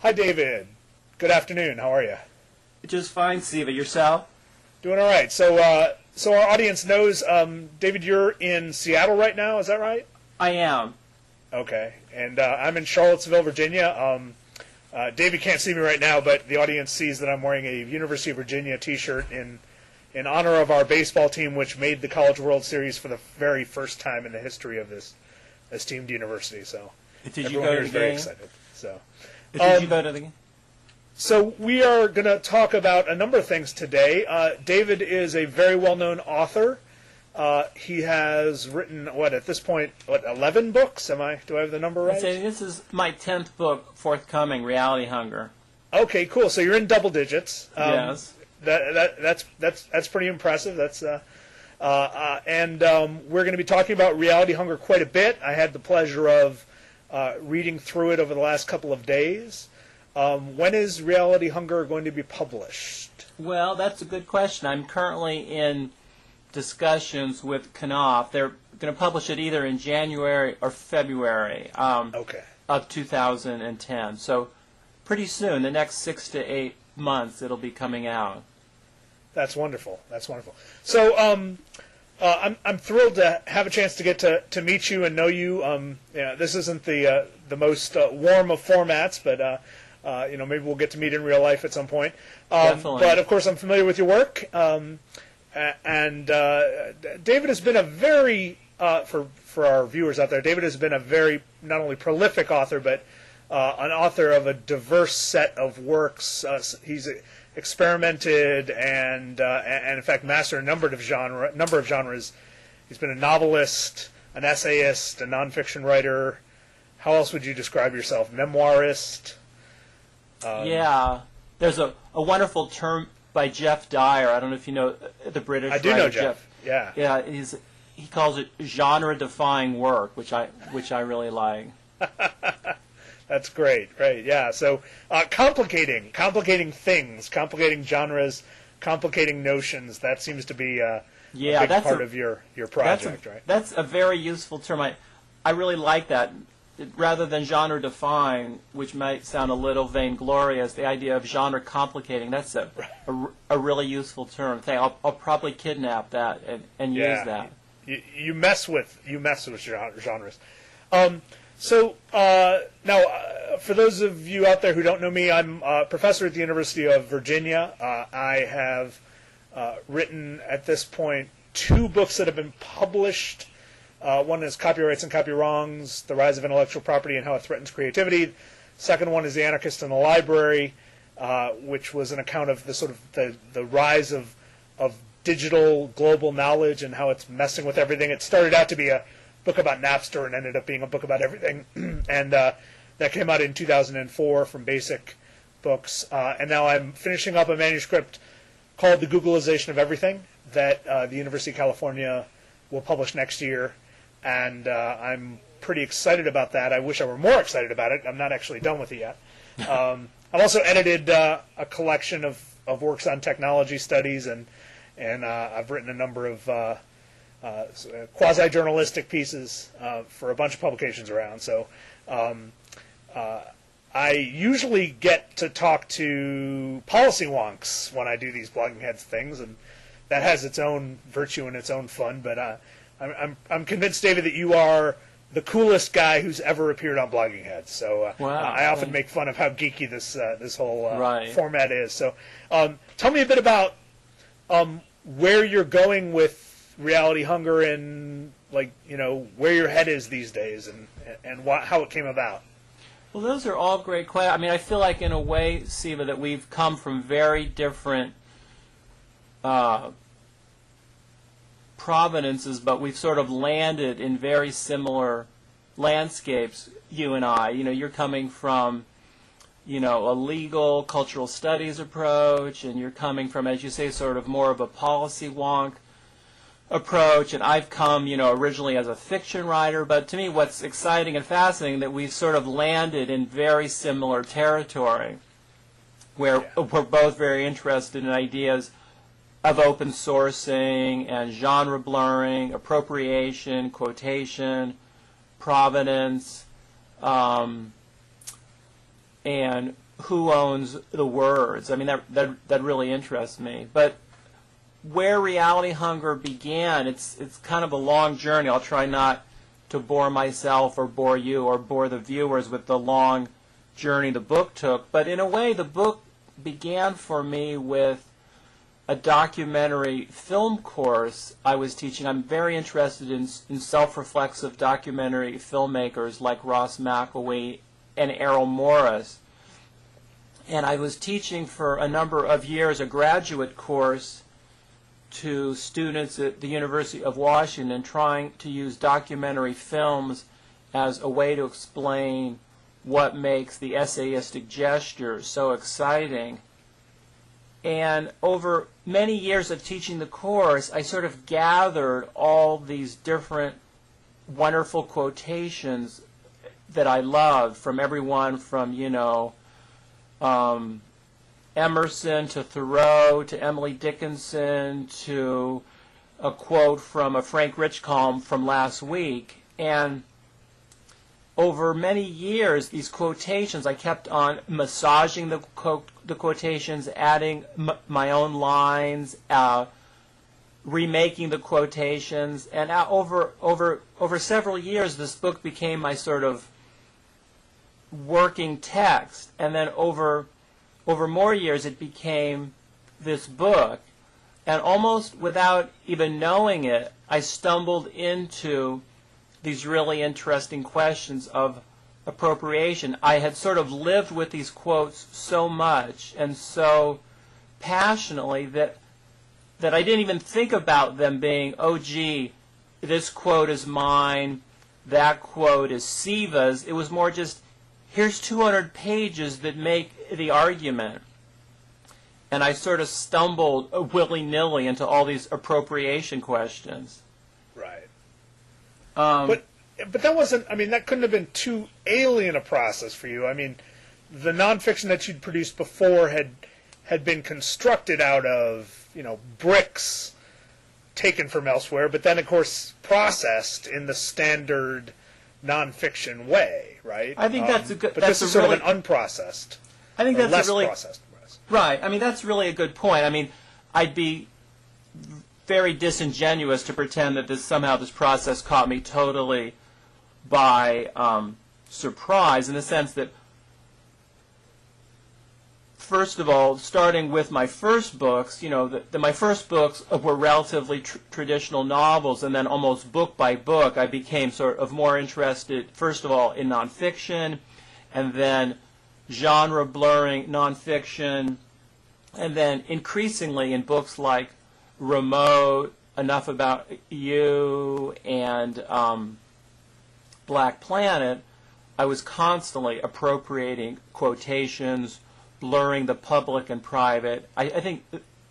Hi, David. Good afternoon. How are you? Just fine, Siva. Yourself? Doing all right. So our audience knows, David, you're in Seattle right now. Is that right? I am. Okay. And I'm in Charlottesville, Virginia. David can't see me right now, but the audience sees that I'm wearing a University of Virginia T-shirt in honor of our baseball team, which made the College World Series for the very first time in the history of this esteemed university. So Did you everyone go here to is the very game? excited. So. Did you go to the game? So we are going to talk about a number of things today. David is a very well-known author. He has written, at this point, 11 books? Do I have the number right? I'd say this is my 10th book forthcoming, Reality Hunger. Okay, cool. So you're in double digits. Yes. That's pretty impressive. And we're going to be talking about Reality Hunger quite a bit. I had the pleasure of reading through it over the last couple of days. When is Reality Hunger going to be published? Well, that's a good question. I'm currently in discussions with Knopf. They're going to publish it either in January or February of 2010. So pretty soon, the next 6 to 8 months, it'll be coming out. That's wonderful. That's wonderful. So I'm thrilled to have a chance to get to meet you and know you. This isn't the most warm of formats, but maybe we'll get to meet in real life at some point. Definitely. But of course, I'm familiar with your work. And David has been a very for our viewers out there. David has been a very not only prolific author, but an author of a diverse set of works. He's experimented and in fact mastered a number of genres. He's been a novelist, an essayist, a nonfiction writer. How else would you describe yourself? Memoirist. Yeah, there's a wonderful term by Jeff Dyer. I don't know if you know the British writer. I do know Jeff. Yeah. Yeah, he calls it genre-defying work, which I really like. That's great. Yeah. So complicating things, complicating genres, complicating notions. That seems to be a big part of your project, right? That's a very useful term. I really like that. Rather than genre-defying, which might sound a little vainglorious, the idea of genre complicating, that's a really useful term. I'll probably kidnap that and use that. You mess with genres. Now, for those of you out there who don't know me, I'm a professor at the University of Virginia. I have written, at this point, 2 books that have been published. One is Copyrights and Copywrongs, The Rise of Intellectual Property and How It Threatens Creativity. Second one is The Anarchist in the Library, which was an account of the rise of digital global knowledge and how it's messing with everything. It started out to be a book about Napster and ended up being a book about everything. And that came out in 2004 from Basic Books. And now I'm finishing up a manuscript called The Googleization of Everything that the University of California will publish next year. And I'm pretty excited about that. I wish I were more excited about it. I'm not actually done with it yet. I've also edited a collection of works on technology studies, and I've written a number of quasi-journalistic pieces for a bunch of publications around. So I usually get to talk to policy wonks when I do these Blogging Heads things, and that has its own virtue and its own fun. But I'm convinced, David, that you are the coolest guy who's ever appeared on Blogging Heads. So I often make fun of how geeky this whole format is. So tell me a bit about where you're going with Reality Hunger and where your head is these days and how it came about. Well, those are all great questions. I mean, I feel like in a way, Siva, that we've come from very different provenances, but we've sort of landed in very similar landscapes, you and I. You're coming from, a legal cultural studies approach, and you're coming from, as you say, sort of more of a policy wonk approach, and I've come, originally as a fiction writer, but to me what's exciting and fascinating that we've sort of landed in very similar territory, where we're both very interested in ideas of open sourcing and genre blurring, appropriation, quotation, provenance, and who owns the words. I mean, that really interests me. But where reality hunger began, it's kind of a long journey. I'll try not to bore myself or bore you or bore the viewers with the long journey the book took. But in a way, the book began for me with a documentary film course I was teaching. I'm very interested in self-reflexive documentary filmmakers like Ross McElwee and Errol Morris. And I was teaching for a number of years a graduate course to students at the University of Washington, trying to use documentary films as a way to explain what makes the essayistic gesture so exciting. And over many years of teaching the course, I sort of gathered all these different wonderful quotations that I loved from everyone from, Emerson to Thoreau to Emily Dickinson to a quote from a Frank Rich column from last week. And over many years, these quotations, I kept on massaging the quotations, adding my own lines, remaking the quotations, and over several years, this book became my sort of working text, and then over more years, it became this book, and almost without even knowing it, I stumbled into these really interesting questions of appropriation. I had sort of lived with these quotes so much and so passionately that I didn't even think about them being, oh gee, this quote is mine, that quote is Siva's. It was more just, here's 200 pages that make the argument. And I sort of stumbled willy-nilly into all these appropriation questions. Right. But that wasn't, I mean, that couldn't have been too alien a process for you. I mean, the nonfiction that you'd produced before had been constructed out of, bricks taken from elsewhere, but then, of course, processed in the standard nonfiction way, right? I think that's a good... But this is sort of an unprocessed, I think that's less a really processed. Right. I mean, that's really a good point. I mean, I'd be very disingenuous to pretend that somehow this process caught me totally by surprise, in the sense that, first of all, starting with my first books, my first books were relatively traditional novels, and then almost book by book, I became sort of more interested, first of all, in nonfiction, and then genre-blurring nonfiction, and then increasingly in books like Remote, Enough About You, and Black Planet, I was constantly appropriating quotations, blurring the public and private. I think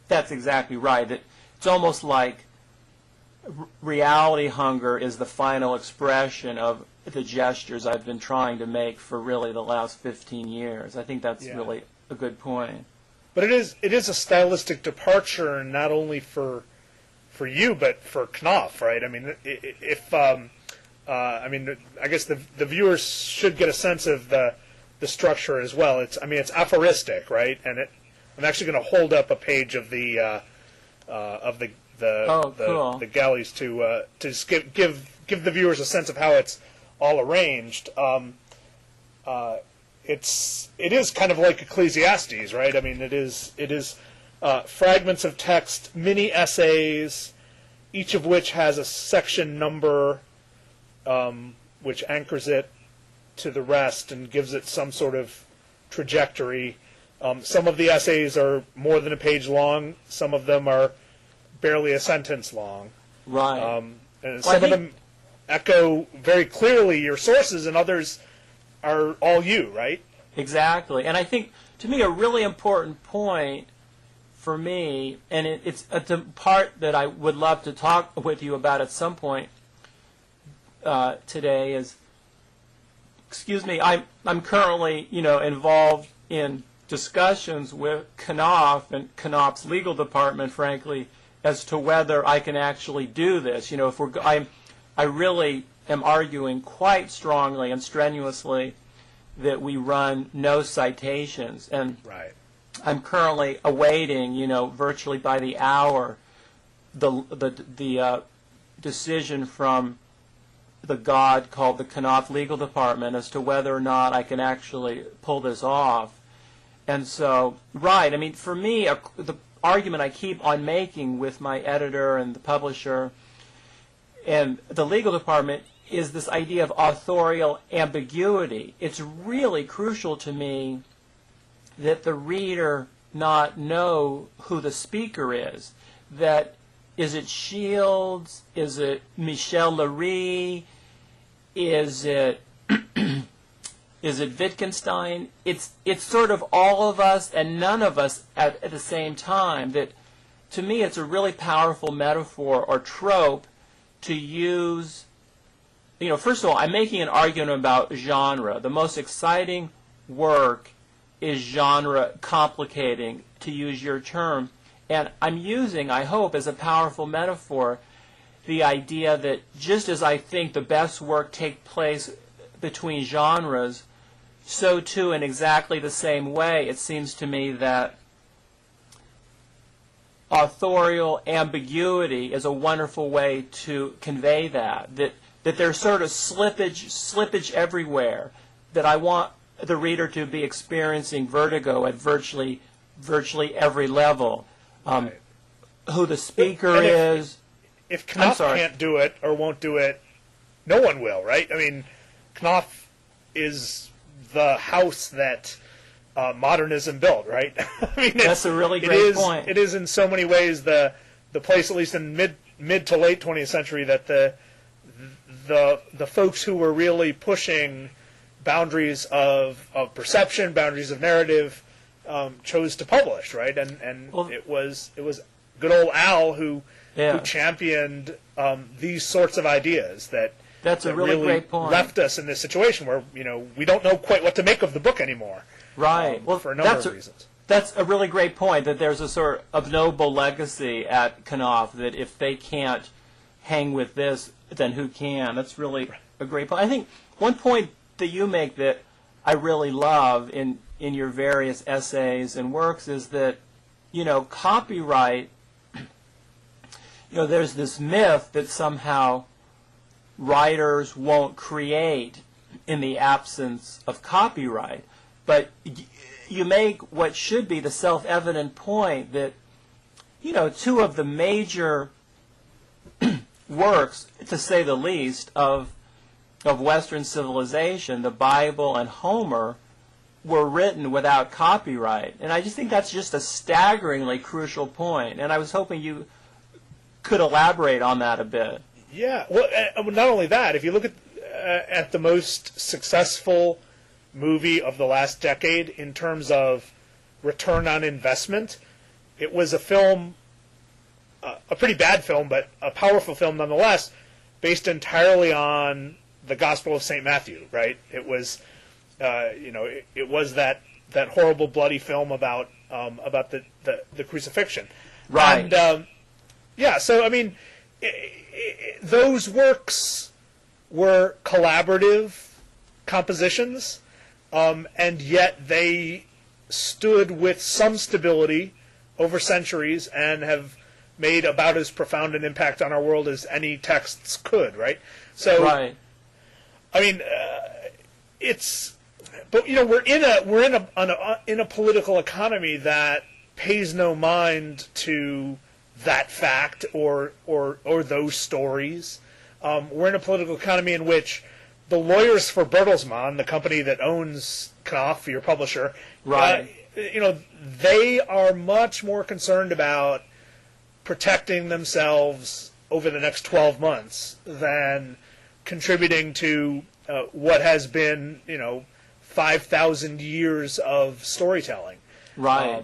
that's exactly right. That it's almost like reality hunger is the final expression of the gestures I've been trying to make for really the last 15 years. I think that's really a good point. But it is a stylistic departure, not only for you, but for Knopf, right? I mean, I guess the viewers should get a sense of the structure as well. It's aphoristic, right? And I'm actually going to hold up a page of the galleys to just give the viewers a sense of how it's all arranged. It is kind of like Ecclesiastes, right? I mean, it is fragments of text, mini essays, each of which has a section number, which anchors it to the rest and gives it some sort of trajectory. Some of the essays are more than a page long. Some of them are barely a sentence long. Right. And some of them echo very clearly your sources, and others are all you, right? Exactly. And I think, to me, a really important point for me, and it's a part that I would love to talk with you about at some point today, is, I'm currently, involved in discussions with Knopf and Knopf's legal department, frankly, as to whether I can actually do this. I really am arguing quite strongly and strenuously that we run no citations. And Right. I'm currently awaiting, virtually by the hour, the decision from the god called the Knopf Legal Department as to whether or not I can actually pull this off. And so, right, I mean, for me, the argument I keep on making with my editor and the publisher and the legal department is this idea of authorial ambiguity. It's really crucial to me that the reader not know who the speaker is. That is it Shields? Is it Michel Leary? Is it Wittgenstein? It's sort of all of us and none of us at the same time. That to me it's a really powerful metaphor or trope to use. First of all, I'm making an argument about genre. The most exciting work is genre complicating, to use your term. And I'm using, I hope, as a powerful metaphor, the idea that just as I think the best work take place between genres, so too in exactly the same way, it seems to me that authorial ambiguity is a wonderful way to convey that there's sort of slippage everywhere, that I want the reader to be experiencing vertigo at virtually every level. Right. Who the speaker is. If Knopf can't do it or won't do it, no one will, right? I mean, Knopf is the house that modernism built, right? I mean, that's a really great point. It is in so many ways the place, at least in mid to late 20th century, that the folks who were really pushing boundaries of perception, boundaries of narrative, chose to publish, right? And it was good old Al who championed these sorts of ideas that's a really great point. Left us in this situation where we don't know quite what to make of the book anymore. Right. For a number of reasons. That's a really great point. That there's a sort of noble legacy at Knopf, that if they can't hang with this, then who can? That's really a great point. I think one point that you make that I really love in your various essays and works is that, copyright, there's this myth that somehow writers won't create in the absence of copyright. But you make what should be the self-evident point that, two of the major works, to say the least, of Western civilization, the Bible and Homer, were written without copyright. And I just think that's just a staggeringly crucial point. And I was hoping you could elaborate on that a bit. Yeah. Well, not only that, if you look at the most successful movie of the last decade in terms of return on investment, it was a film, a pretty bad film, but a powerful film nonetheless, based entirely on the Gospel of St. Matthew, right? It was, it was that horrible, bloody film about the crucifixion, right? And so I mean, those works were collaborative compositions, and yet they stood with some stability over centuries and have made about as profound an impact on our world as any texts could, right? So, right. I mean, but we're in a political economy that pays no mind to that fact or those stories. We're in a political economy in which the lawyers for Bertelsmann, the company that owns Knopf, your publisher, right? They are much more concerned about protecting themselves over the next 12 months than contributing to what has been, 5,000 years of storytelling. Right.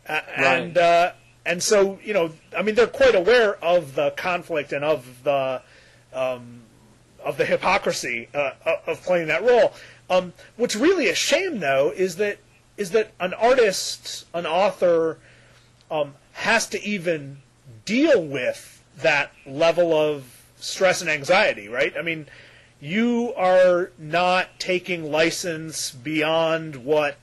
And so, I mean, they're quite aware of the conflict and of the hypocrisy of playing that role. What's really a shame, though, is that an artist, an author, has to even deal with that level of stress and anxiety, right? I mean, you are not taking license beyond what